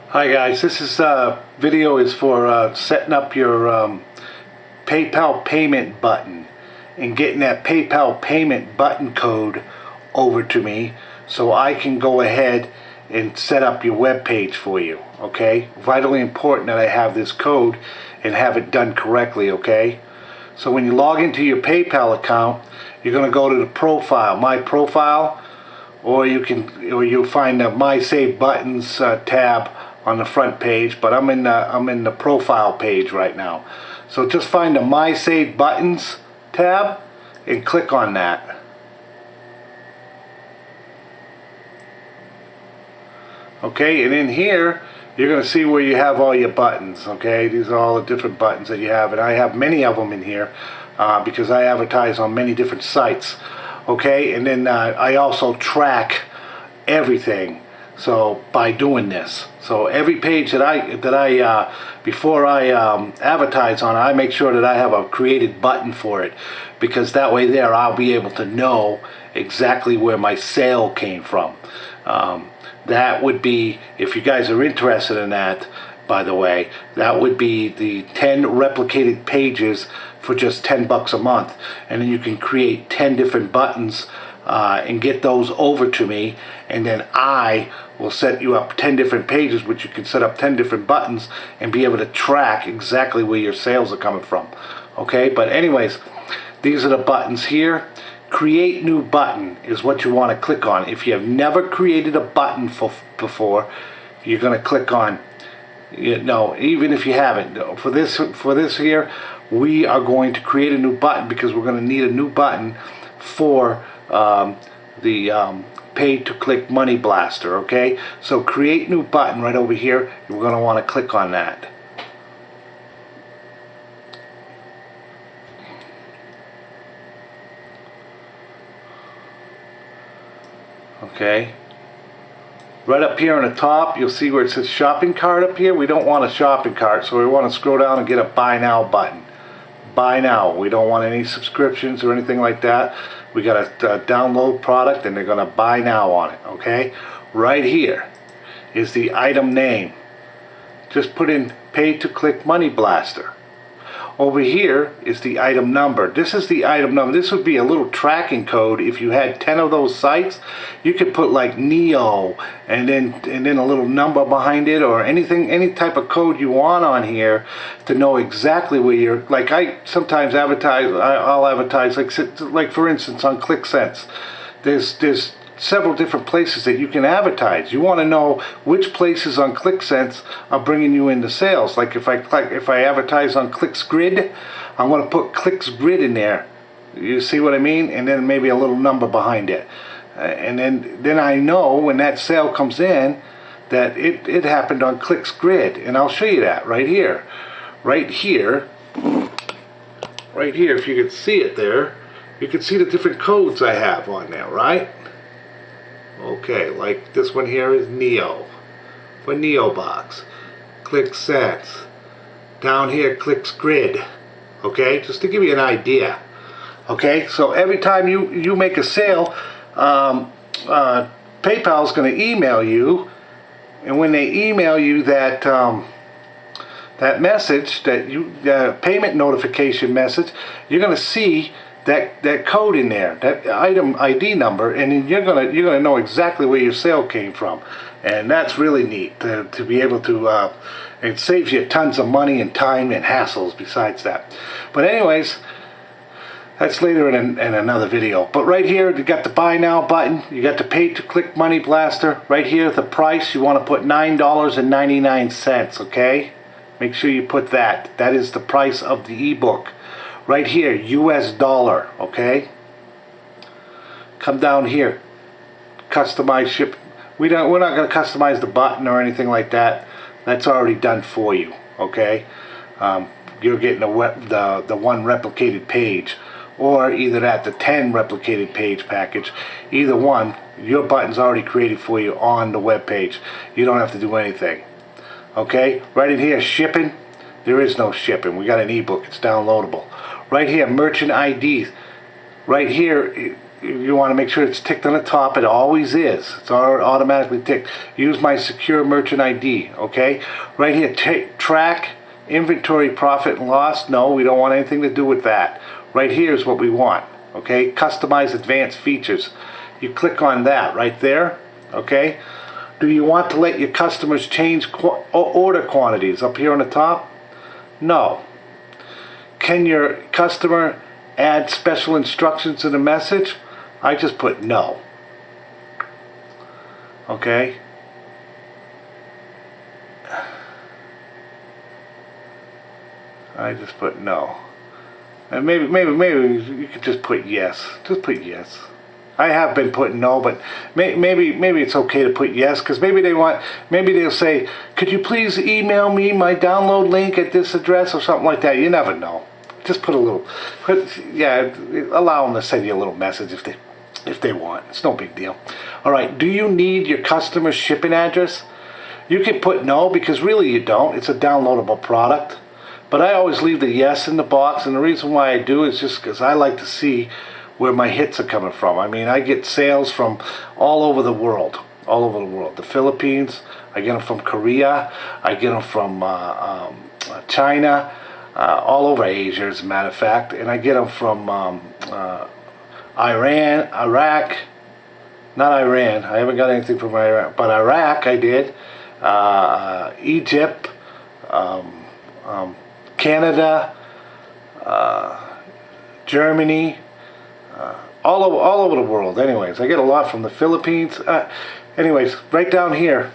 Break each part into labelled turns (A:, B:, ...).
A: Hi guys, this video is for setting up your PayPal payment button and getting that PayPal payment button code over to me so I can go ahead and set up your web page for you. Okay, vitally important that I have this code and have it done correctly. Okay, so when you log into your PayPal account, you're going to go to the profile, my profile, or you'll find the My Saved Buttons tab on the front page, but I'm in the profile page right now. So just find the My Saved Buttons tab and click on that. Okay, and in here you're going to see where you have all your buttons. Okay, these are all the different buttons that you have, and I have many of them in here because I advertise on many different sites. Okay, and then I also track everything. So by doing this, so every page that I before I advertise on, I make sure that I have a created button for it, because that way there I'll be able to know exactly where my sale came from. That would be, if you guys are interested in that, by the way, that would be the 10 replicated pages for just $10 a month, and then you can create 10 different buttons and get those over to me, and then I will set you up 10 different pages which you can set up 10 different buttons and be able to track exactly where your sales are coming from. Okay, but anyways, these are the buttons here. Create new button is what you want to click on. If you have never created a button before, you're going to click on, even if you haven't, for this here, we are going to create a new button because we're going to need a new button for the pay-to-click Money Blaster. Okay, so create new button right over here. We're going to want to click on that. Okay, right up here on the top you'll see where it says shopping cart up here. We don't want a shopping cart, so we want to scroll down and get a buy now button. Buy now. We don't want any subscriptions or anything like that. We got a download product and they're going to buy now on it. Okay, right here is the item name. Just put in pay to click Money Blaster. Over here is the item number. This is the item number. This would be a little tracking code. If you had 10 of those sites, you could put like NEO and then a little number behind it, or any type of code you want on here to know exactly where you're. Like I sometimes advertise, I'll advertise like for instance on ClickSense. There's several different places that you can advertise. You want to know which places on ClickSense are bringing you into sales. Like if I advertise on ClicksGrid, I'm going to put ClicksGrid in there. You see what I mean? And then maybe a little number behind it. And then I know when that sale comes in that it happened on ClicksGrid, and I'll show you that right here. Right here, if you can see it there, you can see the different codes I have on there, right? Okay, like this one here is NEO for NeoBox. ClickSense. Down here, ClicksGrid. Okay, just to give you an idea. Okay, so every time you make a sale, PayPal is going to email you, and when they email you that that message, that payment notification message, you're going to see that code in there, that item ID number, and then you're gonna know exactly where your sale came from, and that's really neat to be able to. It saves you tons of money and time and hassles besides that. But anyways, that's later in another video. But right here you got the buy now button, you got the pay to click Money Blaster. Right here the price, you want to put $9.99. Okay, make sure you put that. That is the price of the ebook. Right here, US dollar, okay? Come down here, customize ship. We're not going to customize the button or anything like that. That's already done for you, okay? You're getting the one replicated page, or either that, the 10 replicated page package. Either one, your button's already created for you on the web page. You don't have to do anything, okay? Right in here, shipping. There is no shipping. We got an ebook. It's downloadable. Right here, merchant IDs. Right here you want to make sure it's ticked on the top. It always is. It's automatically ticked. Use my secure merchant ID, okay? Right here, track inventory profit and loss. No, we don't want anything to do with that. Right here is what we want, okay? Customize advanced features. You click on that right there, okay? Do you want to let your customers change order quantities up here on the top? No. Can your customer add special instructions in a message? I just put no. Okay? I just put no. And maybe you could just put yes. Just put yes. I have been putting no, but maybe it's okay to put yes, because maybe they'll say, could you please email me my download link at this address or something like that. You never know. Just allow them to send you a little message if they want. It's no big deal. All right, do you need your customer's shipping address? You can put no, because really you don't. It's a downloadable product. But I always leave the yes in the box, and the reason why I do is just because I like to see where my hits are coming from. I mean, I get sales from all over the world. All over the world. The Philippines, I get them from Korea, I get them from China, all over Asia, as a matter of fact, and I get them from Iran, Iraq, not Iran, I haven't got anything from Iraq, but Iraq I did, Egypt, Canada, Germany, all over the world. Anyways, I get a lot from the Philippines. Anyways, right down here,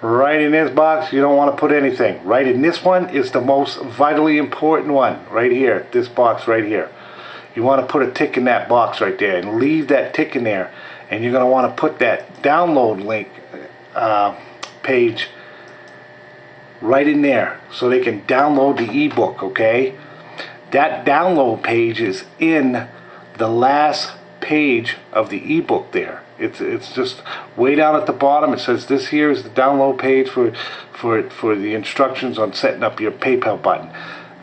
A: right in this box, you don't want to put anything. Right in this one is the most vitally important one. Right here, this box right here. You want to put a tick in that box right there and leave that tick in there. And you're going to want to put that download link page right in there so they can download the ebook, okay? That download page is in the last page of the ebook there. It's just way down at the bottom. It says this here is the download page for the instructions on setting up your PayPal button.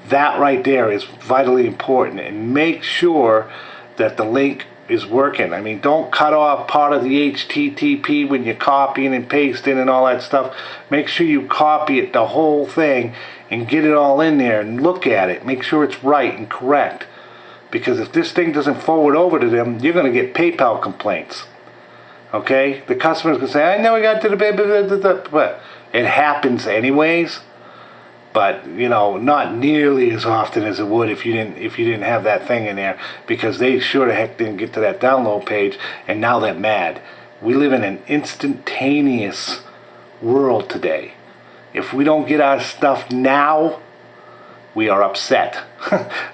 A: That right there is vitally important, and make sure that the link is working. I mean, don't cut off part of the HTTP when you're copying and pasting and all that stuff. Make sure you copy it, the whole thing, and get it all in there and look at it. Make sure it's right and correct. Because if this thing doesn't forward over to them, you're going to get PayPal complaints. Okay? The customer's going to say, I know we got to the... But it happens anyways. But, you know, not nearly as often as it would if you didn't have that thing in there. Because they sure the heck didn't get to that download page, and now they're mad. We live in an instantaneous world today. If we don't get our stuff now, we are upset.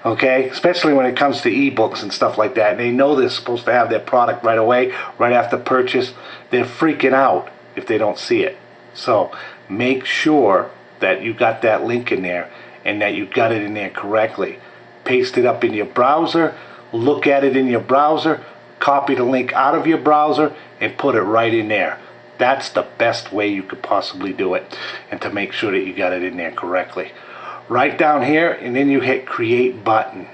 A: Okay? Especially when it comes to ebooks and stuff like that. And they know they're supposed to have their product right away, right after purchase. They're freaking out if they don't see it. So make sure that you got that link in there and that you got it in there correctly. Paste it up in your browser, look at it in your browser, copy the link out of your browser, and put it right in there. That's the best way you could possibly do it, and to make sure that you got it in there correctly. Right down here, and then you hit create button.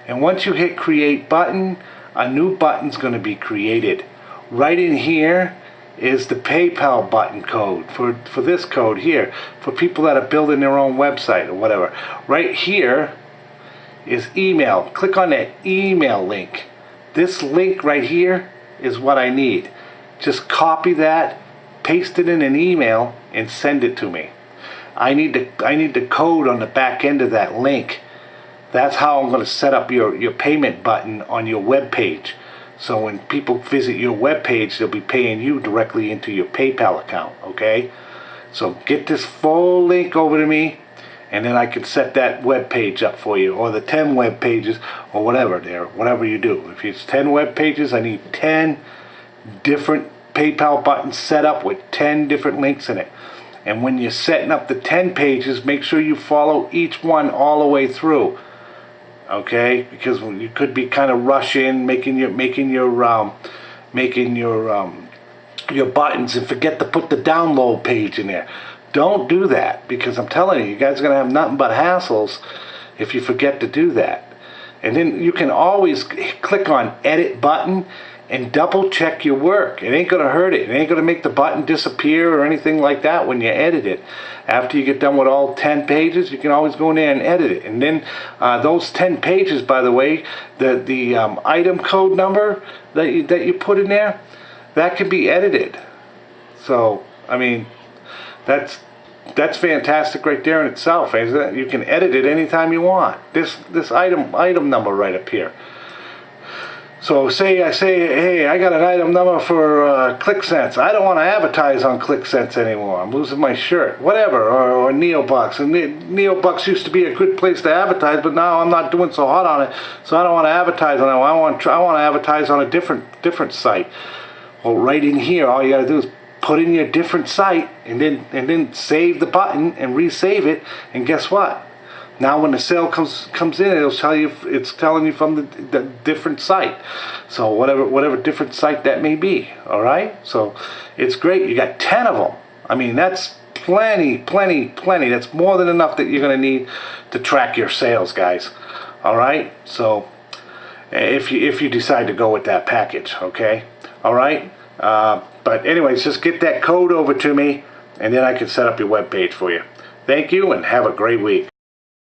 A: And once you hit create button, a new button's going to be created. Right in here is the PayPal button code for this code here, for people that are building their own website or whatever. Right here is email. Click on that email link. This link right here is what I need. Just copy that, paste it in an email, and send it to me. I need the code on the back end of that link. That's how I'm going to set up your payment button on your web page. So when people visit your web page, they'll be paying you directly into your PayPal account, okay? So get this full link over to me, and then I can set that web page up for you, or the 10 web pages, or whatever you do. If it's 10 web pages, I need 10 different PayPal buttons set up with 10 different links in it. And when you're setting up the 10 pages, make sure you follow each one all the way through. Okay, because you could be kind of rushing, making your buttons, and forget to put the download page in there. Don't do that, because I'm telling you, you guys are gonna have nothing but hassles if you forget to do that. And then you can always click on edit button and double check your work. It ain't gonna hurt it. It ain't gonna make the button disappear or anything like that when you edit it. After you get done with all 10 pages, you can always go in there and edit it. And then those 10 pages, by the way, the item code number that you put in there, that can be edited. So, I mean, that's fantastic right there in itself, isn't it? You can edit it anytime you want. This item number right up here. So I say, hey, I got an item number for ClickSense. I don't want to advertise on ClickSense anymore. I'm losing my shirt. Whatever, or Neobucks. And Neobucks used to be a good place to advertise, but now I'm not doing so hot on it, so I don't want to advertise on it. I want to advertise on a different site. Well, right in here, all you got to do is put in your different site, and then save the button and resave it. And guess what? Now when the sale comes in, it'll tell you, it's telling you from the different site. So whatever different site that may be. All right. So it's great. You got 10 of them. I mean, that's plenty. That's more than enough that you're gonna need to track your sales, guys. All right. So if you decide to go with that package, okay. All right. But anyways, just get that code over to me, and then I can set up your web page for you. Thank you, and have a great week.